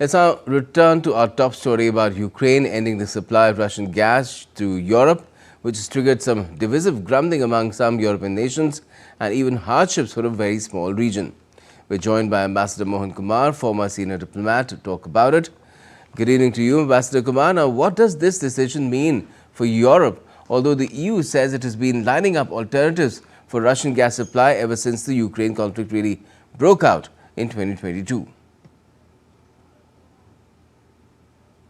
Let's now return to our top story about Ukraine ending the supply of Russian gas to Europe, which has triggered some divisive grumbling among some European nations and even hardships for a very small region. We're joined by Ambassador Mohan Kumar, former senior diplomat, to talk about it. Good evening to you, Ambassador Kumar. Now, what does this decision mean for Europe, although the EU says it has been lining up alternatives for Russian gas supply ever since the Ukraine conflict really broke out in 2022?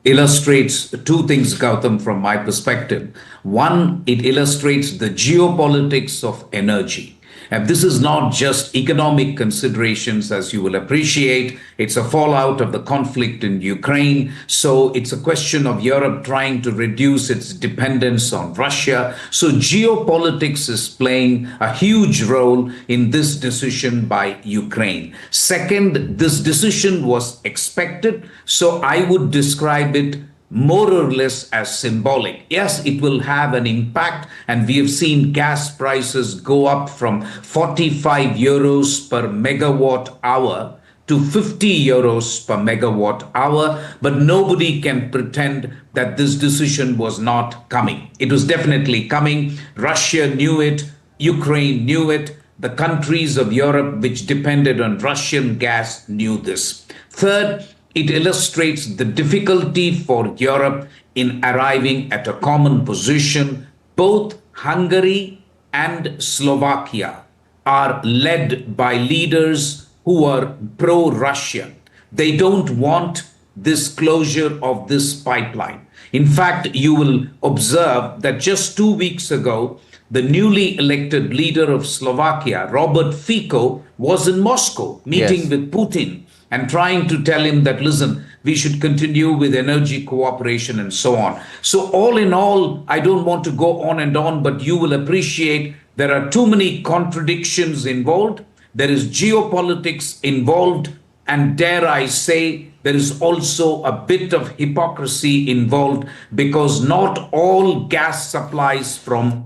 Illustrates two things, Gautam, from my perspective. One, it illustrates the geopolitics of energy. And this is not just economic considerations, as you will appreciate. It's a fallout of the conflict in Ukraine. So it's a question of Europe trying to reduce its dependence on Russia. So geopolitics is playing a huge role in this decision by Ukraine. Second, this decision was expected. So I would describe it more or less as symbolic. Yes, it will have an impact, and we have seen gas prices go up from 45 euros per megawatt hour to 50 euros per megawatt hour, but nobody can pretend that this decision was not coming. It was definitely coming. Russia knew it, Ukraine knew it, the countries of Europe which depended on Russian gas knew this. Third, it illustrates the difficulty for Europe in arriving at a common position. Both Hungary and Slovakia are led by leaders who are pro-Russian. They don't want this closure of this pipeline. In fact, you will observe that just 2 weeks ago, the newly elected leader of Slovakia, Robert Fico, was in Moscow meeting with Putin and trying to tell him that, listen, we should continue with energy cooperation and so on. So all in all, I don't want to go on and on, but you will appreciate there are too many contradictions involved. There is geopolitics involved, and dare I say, there is also a bit of hypocrisy involved, because not all gas supplies from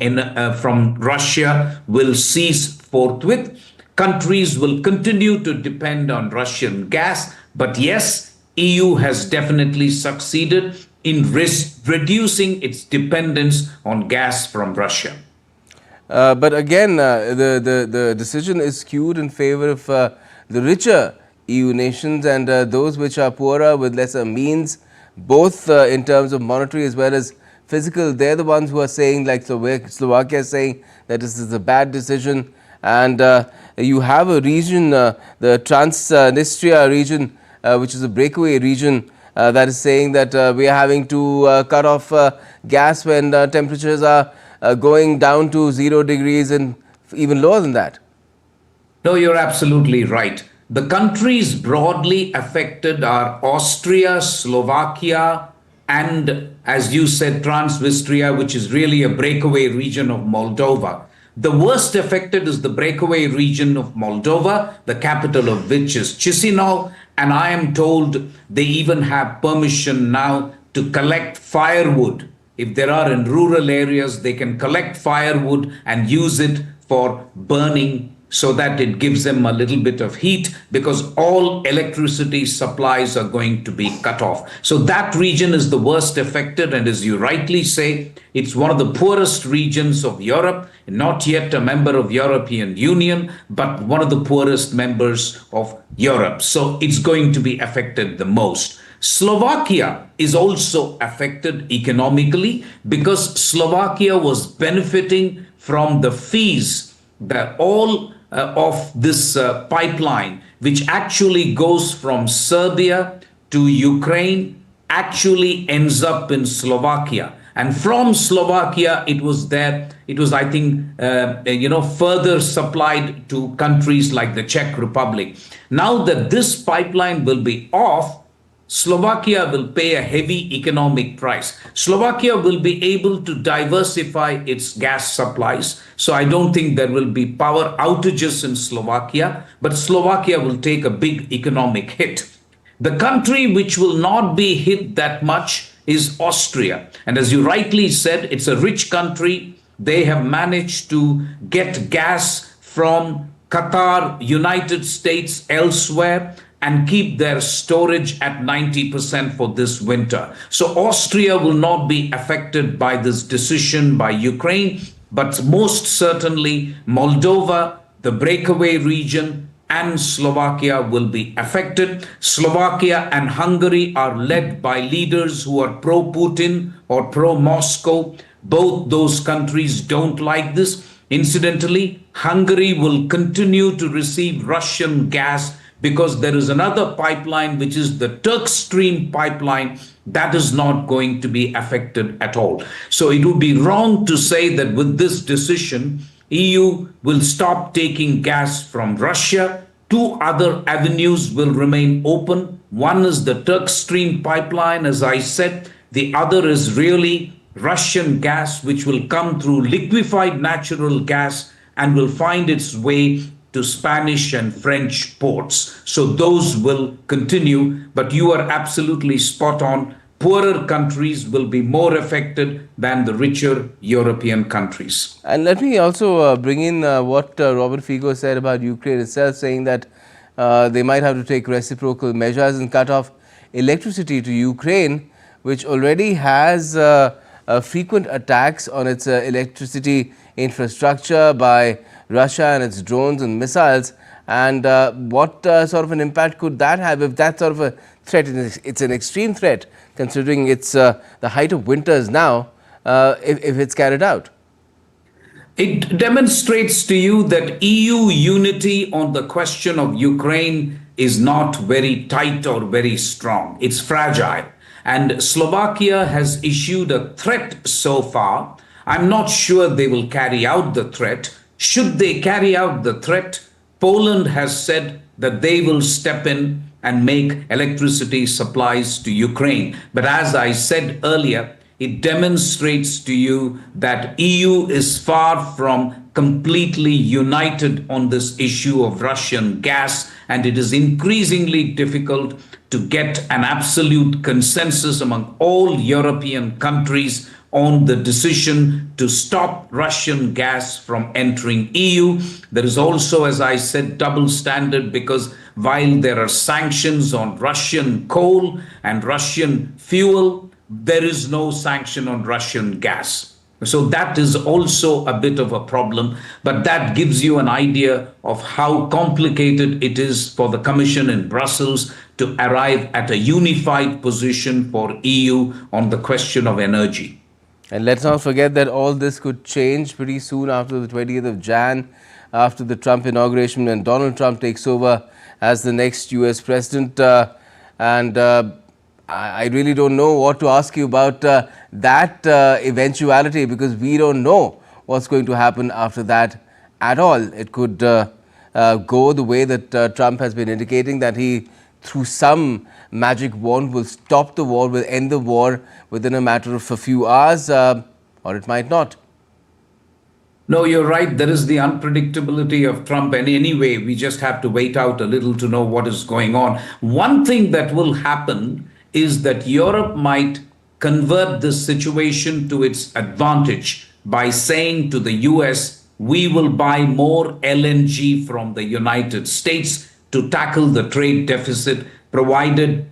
Russia will cease forthwith. Countries will continue to depend on Russian gas, but yes, EU has definitely succeeded in reducing its dependence on gas from Russia. But again, the decision is skewed in favor of the richer EU nations, and those which are poorer with lesser means, both in terms of monetary as well as physical. They're the ones who are saying, like Slovakia is saying, that this is a bad decision. And you have a region, the Transnistria region, which is a breakaway region, that is saying that we are having to cut off gas when temperatures are going down to 0 degrees and even lower than that. No, you're absolutely right. The countries broadly affected are Austria, Slovakia, and, as you said, Transnistria, which is really a breakaway region of Moldova. The worst affected is the breakaway region of Moldova, the capital of which is Chisinau, and I am told they even have permission now to collect firewood. If there are in rural areas, they can collect firewood and use it for burning, so that it gives them a little bit of heat, because all electricity supplies are going to be cut off. So that region is the worst affected, and as you rightly say, it's one of the poorest regions of Europe, not yet a member of European Union, but one of the poorest members of Europe. So it's going to be affected the most. Slovakia is also affected economically, because Slovakia was benefiting from the fees that all of this pipeline, which actually goes from Serbia to Ukraine, actually ends up in Slovakia. And from Slovakia, it was, I think, further supplied to countries like the Czech Republic. Now that this pipeline will be off, Slovakia will pay a heavy economic price. Slovakia will be able to diversify its gas supplies. So I don't think there will be power outages in Slovakia, but Slovakia will take a big economic hit. The country which will not be hit that much is Austria. And as you rightly said, it's a rich country. They have managed to get gas from Qatar, United States, elsewhere. and keep their storage at 90% for this winter. So Austria will not be affected by this decision by Ukraine, but most certainly Moldova, the breakaway region, and Slovakia will be affected. Slovakia and Hungary are led by leaders who are pro Putin or pro Moscow. Both those countries don't like this. Incidentally, Hungary will continue to receive Russian gas because there is another pipeline, which is the Turk Stream pipeline, that is not going to be affected at all. So it would be wrong to say that with this decision, EU will stop taking gas from Russia. Two other avenues will remain open. One is the Turk Stream pipeline, as I said. The other is really Russian gas, which will come through liquefied natural gas and will find its way to Spanish and French ports. So those will continue, but you are absolutely spot on. Poorer countries will be more affected than the richer European countries. And let me also bring in what Robert Figo said about Ukraine itself, saying that they might have to take reciprocal measures and cut off electricity to Ukraine, which already has frequent attacks on its electricity infrastructure by Russia and its drones and missiles. And what sort of an impact could that have if that sort of a threat? It's an extreme threat, considering it's the height of winters now, if it's carried out. It demonstrates to you that EU unity on the question of Ukraine is not very tight or very strong. It's fragile. And Slovakia has issued a threat so far. I'm not sure they will carry out the threat. Should they carry out the threat, Poland has said that they will step in and make electricity supplies to Ukraine. But as I said earlier, it demonstrates to you that EU is far from completely united on this issue of Russian gas, and it is increasingly difficult to get an absolute consensus among all European countries on the decision to stop Russian gas from entering EU. There is also, as I said, double standard, because while there are sanctions on Russian coal and Russian fuel, there is no sanction on Russian gas. So that is also a bit of a problem, but that gives you an idea of how complicated it is for the Commission in Brussels to arrive at a unified position for EU on the question of energy. And let's not forget that all this could change pretty soon after the 20th of Jan, after the Trump inauguration, when Donald Trump takes over as the next US president. I really don't know what to ask you about that eventuality, because we don't know what's going to happen after that at all. It could go the way that Trump has been indicating, that he, through some magic wand, will stop the war, will end the war within a matter of a few hours, or it might not. No, you're right. There is the unpredictability of Trump. And anyway, we just have to wait out a little to know what is going on. One thing that will happen is that Europe might convert this situation to its advantage by saying to the US, we will buy more LNG from the United States to tackle the trade deficit, provided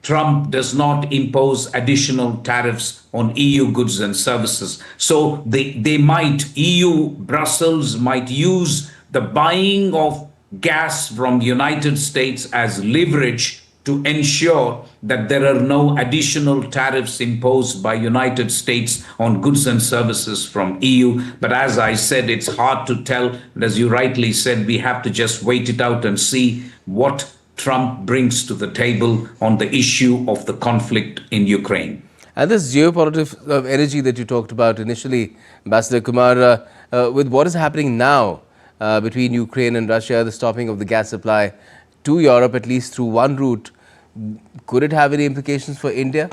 Trump does not impose additional tariffs on EU goods and services. So EU, Brussels might use the buying of gas from United States as leverage to ensure that there are no additional tariffs imposed by United States on goods and services from EU. But as I said, it's hard to tell. And as you rightly said, we have to just wait it out and see what Trump brings to the table on the issue of the conflict in Ukraine. And this geopolitics of energy that you talked about initially, Ambassador Kumar, with what is happening now between Ukraine and Russia, the stopping of the gas supply to Europe, at least through one route, could it have any implications for India?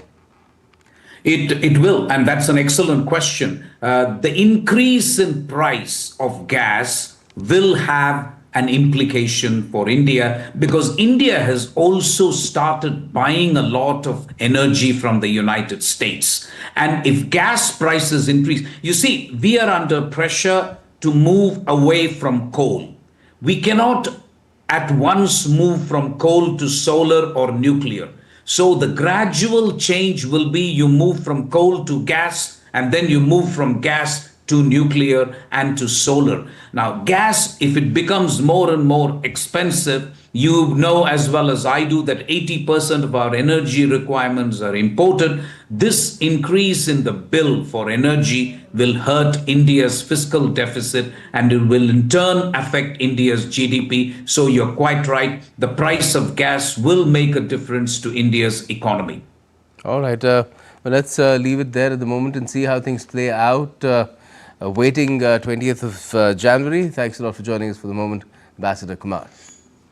It will, and that's an excellent question. The increase in price of gas will have an implication for India, because India has also started buying a lot of energy from the United States. And if gas prices increase, you see, we are under pressure to move away from coal. We cannot at once move from coal to solar or nuclear. So the gradual change will be you move from coal to gas and then you move from gas to nuclear and to solar. Now, gas, if it becomes more and more expensive, you know as well as I do that 80% of our energy requirements are imported. This increase in the bill for energy will hurt India's fiscal deficit and it will in turn affect India's GDP. So you're quite right. The price of gas will make a difference to India's economy. All right. Well, let's leave it there at the moment and see how things play out. Waiting 20th of January. Thanks a lot for joining us for the moment, Ambassador Kumar.